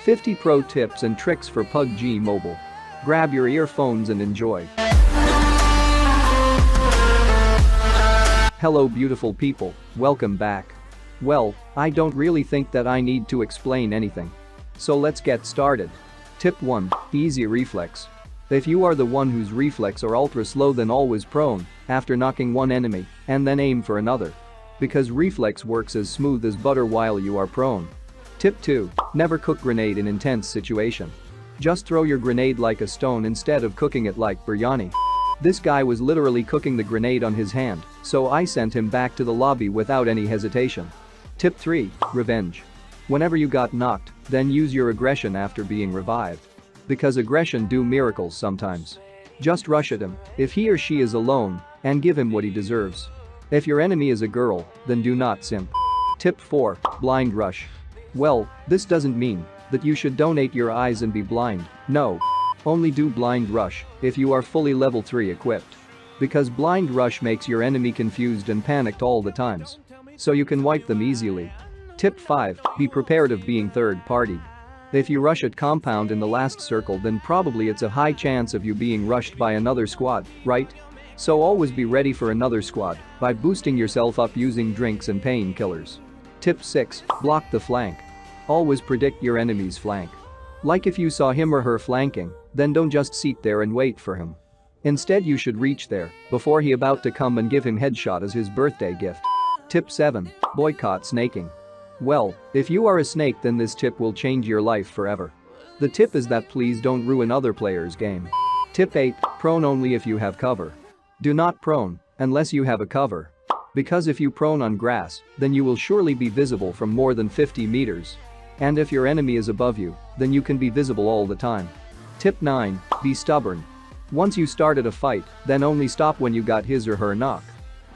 50 pro tips and tricks for Pubg Mobile. Grab your earphones and enjoy. Hello beautiful people, welcome back. Well, I don't really think that I need to explain anything. So let's get started. Tip 1. Easy reflex. If you are the one whose reflex are ultra slow, then always prone after knocking one enemy and then aim for another. Because reflex works as smooth as butter while you are prone. Tip 2. Never cook grenade in intense situation. Just throw your grenade like a stone instead of cooking it like biryani. This guy was literally cooking the grenade on his hand, so I sent him back to the lobby without any hesitation. Tip 3. Revenge. Whenever you got knocked, then use your aggression after being revived. Because aggression do miracles sometimes. Just rush at him if he or she is alone and give him what he deserves. If your enemy is a girl, then do not simp. Tip 4. Blind rush. Well, this doesn't mean that you should donate your eyes and be blind, no. Only do blind rush if you are fully level 3 equipped. Because blind rush makes your enemy confused and panicked all the times. So you can wipe them easily. Tip 5. Be prepared of being third party. If you rush at compound in the last circle, then probably it's a high chance of you being rushed by another squad, right? So always be ready for another squad by boosting yourself up using drinks and painkillers. Tip 6. Block the flank. Always predict your enemy's flank. Like if you saw him or her flanking, then don't just sit there and wait for him. Instead you should reach there before he about to come and give him headshot as his birthday gift. Tip 7. Boycott snaking. Well, if you are a snake, then this tip will change your life forever. The tip is that please don't ruin other players' game. Tip 8. Prone only if you have cover. Do not prone unless you have a cover. Because if you prone on grass, then you will surely be visible from more than 50 meters. And if your enemy is above you, then you can be visible all the time. Tip 9. Be stubborn. Once you started a fight, then only stop when you got his or her knock.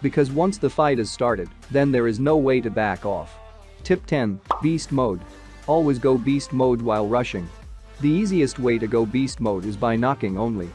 Because once the fight is started, then there is no way to back off. Tip 10. Beast mode. Always go beast mode while rushing. The easiest way to go beast mode is by knocking only.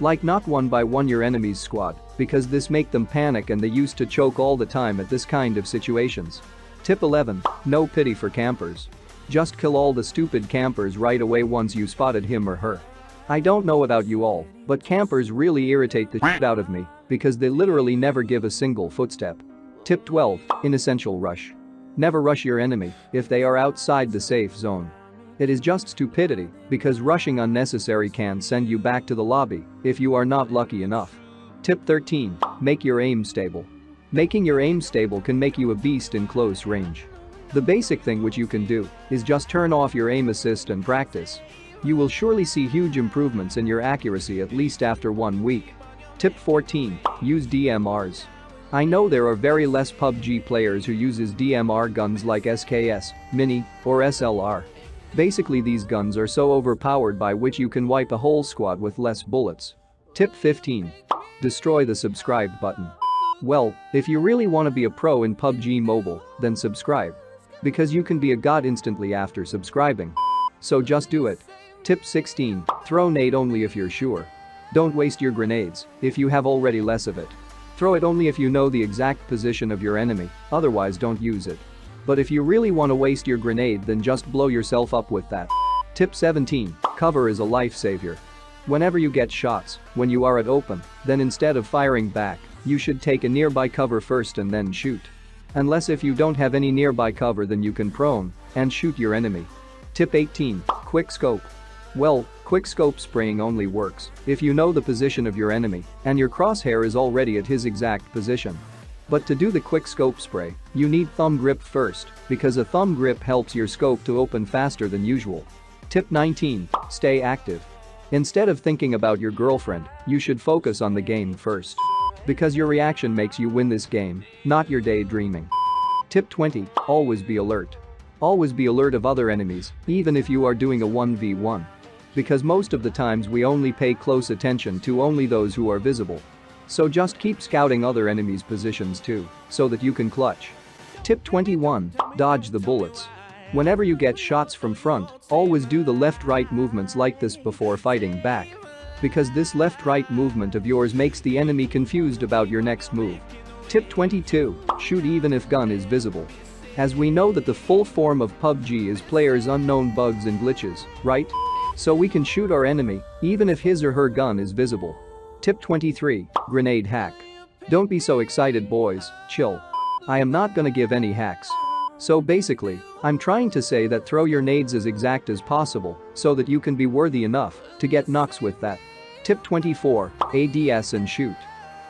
Like knock one by one your enemy's squad, because this make them panic and they used to choke all the time at this kind of situations. Tip 11. No pity for campers. Just kill all the stupid campers right away once you spotted him or her. I don't know about you all, but campers really irritate the shit out of me because they literally never give a single footstep. Tip 12. Inessential rush. Never rush your enemy if they are outside the safe zone. It is just stupidity because rushing unnecessary can send you back to the lobby if you are not lucky enough. Tip 13. Make your aim stable. Making your aim stable can make you a beast in close range. The basic thing which you can do is just turn off your aim assist and practice. You will surely see huge improvements in your accuracy at least after 1 week. Tip 14. Use DMRs. I know there are very less PUBG players who uses DMR guns like SKS, Mini, or SLR. Basically these guns are so overpowered by which you can wipe a whole squad with less bullets. Tip 15. Destroy the subscribe button. Well, if you really want to be a pro in Pubg Mobile, then subscribe. Because you can be a god instantly after subscribing. So just do it. Tip 16. Throw nade only if you're sure. Don't waste your grenades if you have already less of it. Throw it only if you know the exact position of your enemy, otherwise don't use it. But if you really want to waste your grenade, then just blow yourself up with that. Tip 17. Cover is a life savior. Whenever you get shots, when you are at open, then instead of firing back, you should take a nearby cover first and then shoot. Unless if you don't have any nearby cover, then you can prone and shoot your enemy. Tip 18. Quick scope. Well, quick scope spraying only works if you know the position of your enemy and your crosshair is already at his exact position. But to do the quick scope spray, you need thumb grip first because a thumb grip helps your scope to open faster than usual. Tip 19. Stay active. Instead of thinking about your girlfriend, you should focus on the game first. Because your reaction makes you win this game, not your daydreaming. Tip 20. Always be alert. Always be alert of other enemies, even if you are doing a 1v1. Because most of the times we only pay close attention to only those who are visible. So just keep scouting other enemies' positions too, so that you can clutch. Tip 21. Dodge the bullets. Whenever you get shots from front, always do the left-right movements like this before fighting back. Because this left-right movement of yours makes the enemy confused about your next move. Tip 22. Shoot even if gun is visible. As we know that the full form of PUBG is players' unknown bugs and glitches, right? So we can shoot our enemy, even if his or her gun is visible. Tip 23. Grenade hack. Don't be so excited boys, chill. I am not gonna give any hacks. So basically, I'm trying to say that throw your nades as exact as possible so that you can be worthy enough to get knocks with that. Tip 24. ADS and shoot.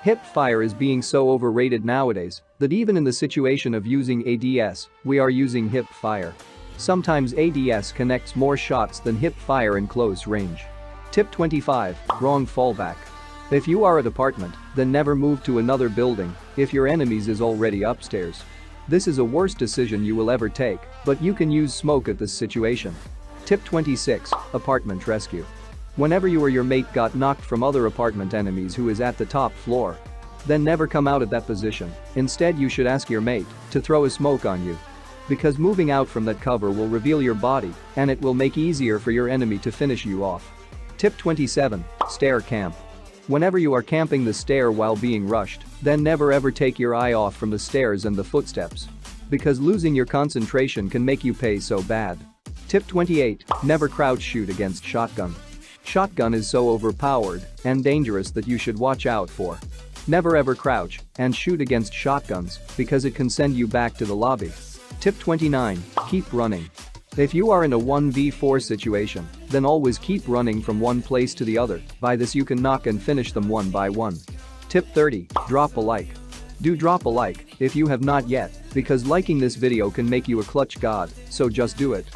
Hip fire is being so overrated nowadays that even in the situation of using ADS, we are using hip fire. Sometimes ADS connects more shots than hip fire in close range. Tip 25. Wrong fallback. If you are at apartment, then never move to another building if your enemies is already upstairs. This is a worst decision you will ever take, but you can use smoke at this situation. Tip 26. Apartment rescue. Whenever you or your mate got knocked from other apartment enemies who is at the top floor, then never come out at that position. Instead you should ask your mate to throw a smoke on you. Because moving out from that cover will reveal your body and it will make easier for your enemy to finish you off. Tip 27. Stair camp. Whenever you are camping the stair while being rushed, then never ever take your eye off from the stairs and the footsteps. Because losing your concentration can make you pay so bad. Tip 28. Never crouch shoot against shotgun. Shotgun is so overpowered and dangerous that you should watch out for. Never ever crouch and shoot against shotguns because it can send you back to the lobby. Tip 29. Keep running. If you are in a 1v4 situation, then always keep running from one place to the other. By this you can knock and finish them one by one. Tip 30. Drop a like. Do drop a like if you have not yet, because liking this video can make you a clutch god, so just do it.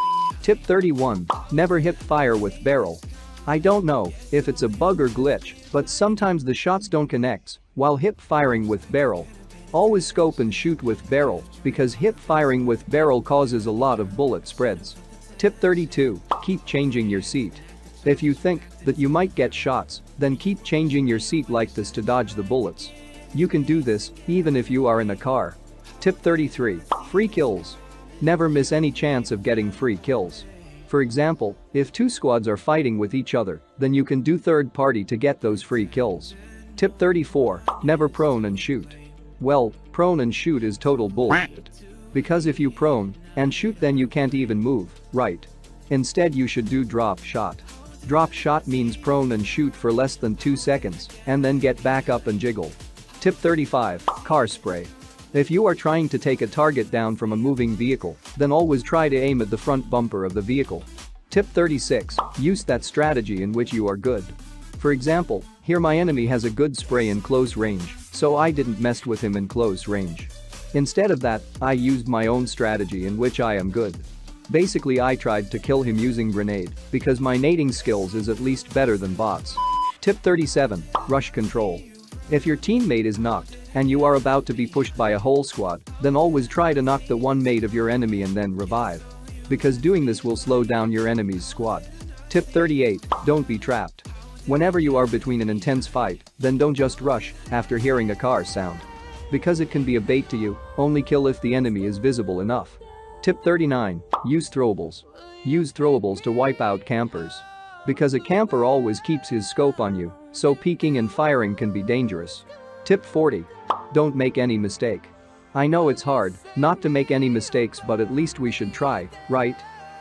Tip 31. Never hip fire with barrel. I don't know if it's a bug or glitch, but sometimes the shots don't connect while hip firing with barrel. Always scope and shoot with barrel because hip firing with barrel causes a lot of bullet spreads. Tip 32. Keep changing your seat. If you think that you might get shots, then keep changing your seat like this to dodge the bullets. You can do this even if you are in a car. Tip 33. Free kills. Never miss any chance of getting free kills. For example, if two squads are fighting with each other, then you can do third party to get those free kills. Tip 34. Never prone and shoot. Well, prone and shoot is total bullshit. Because if you prone and shoot then you can't even move, right? Instead you should do drop shot. Drop shot means prone and shoot for less than 2 seconds and then get back up and jiggle. Tip 35. Car spray. If you are trying to take a target down from a moving vehicle, then always try to aim at the front bumper of the vehicle. Tip 36. Use that strategy in which you are good. For example, here my enemy has a good spray in close range, so I didn't mess with him in close range. Instead of that, I used my own strategy in which I am good. Basically I tried to kill him using grenade, because my nading skills is at least better than bots. Tip 37. Rush control. If your teammate is knocked and you are about to be pushed by a whole squad, then always try to knock the one mate of your enemy and then revive. Because doing this will slow down your enemy's squad. Tip 38. Don't be trapped. Whenever you are between an intense fight, then don't just rush after hearing a car sound. Because it can be a bait to you, only kill if the enemy is visible enough. Tip 39. Use throwables. Use throwables to wipe out campers. Because a camper always keeps his scope on you, so peeking and firing can be dangerous. Tip 40. Don't make any mistake. I know it's hard not to make any mistakes, but at least we should try, right?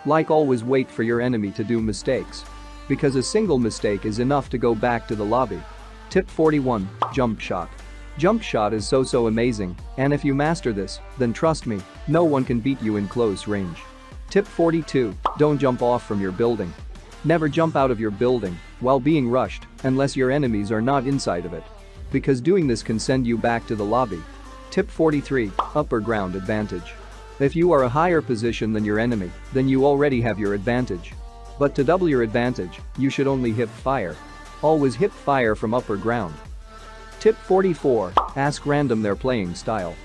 Like always wait for your enemy to do mistakes. Because a single mistake is enough to go back to the lobby. Tip 41. Jump shot. Jump shot is so amazing, and if you master this, then trust me, no one can beat you in close range. Tip 42. Don't jump off from your building. Never jump out of your building while being rushed unless your enemies are not inside of it. Because doing this can send you back to the lobby. Tip 43. Upper ground advantage. If you are a higher position than your enemy, then you already have your advantage. But to double your advantage, you should only hip fire. Always hip fire from upper ground. Tip 44. Ask random their playing style.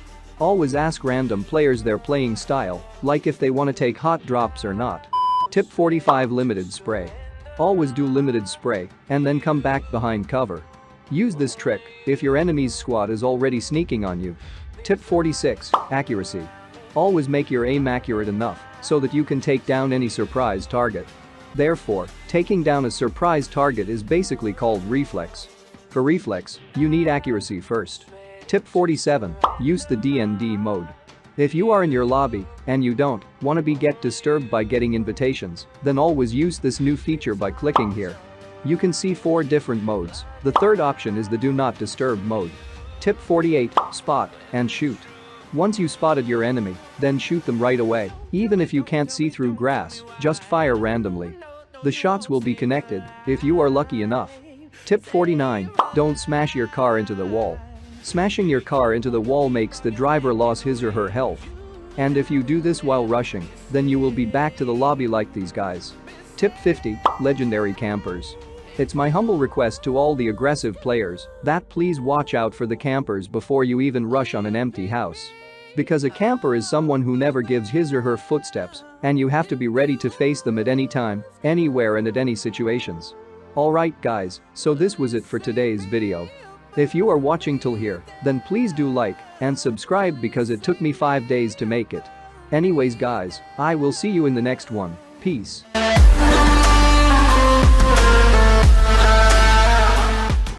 Always ask random players their playing style, like if they want to take hot drops or not. Tip 45. Limited spray. Always do limited spray and then come back behind cover. Use this trick if your enemy's squad is already sneaking on you. Tip 46. Accuracy. Always make your aim accurate enough so that you can take down any surprise target. Therefore, taking down a surprise target is basically called reflex. For reflex, you need accuracy first. Tip 47. Use the DND mode. If you are in your lobby and you don't want to get disturbed by getting invitations, then always use this new feature by clicking here. You can see 4 different modes. The third option is the do not disturb mode. Tip 48, spot and shoot. Once you spotted your enemy, then shoot them right away. Even if you can't see through grass, just fire randomly. The shots will be connected if you are lucky enough. Tip 49, don't smash your car into the wall. Smashing your car into the wall makes the driver lose his or her health. And if you do this while rushing, then you will be back to the lobby like these guys. Tip 50, legendary campers. It's my humble request to all the aggressive players that please watch out for the campers before you even rush on an empty house. Because a camper is someone who never gives his or her footsteps, and you have to be ready to face them at any time, anywhere and at any situations. Alright guys, so this was it for today's video. If you are watching till here, then please do like and subscribe because it took me 5 days to make it. Anyways guys, I will see you in the next one. Peace.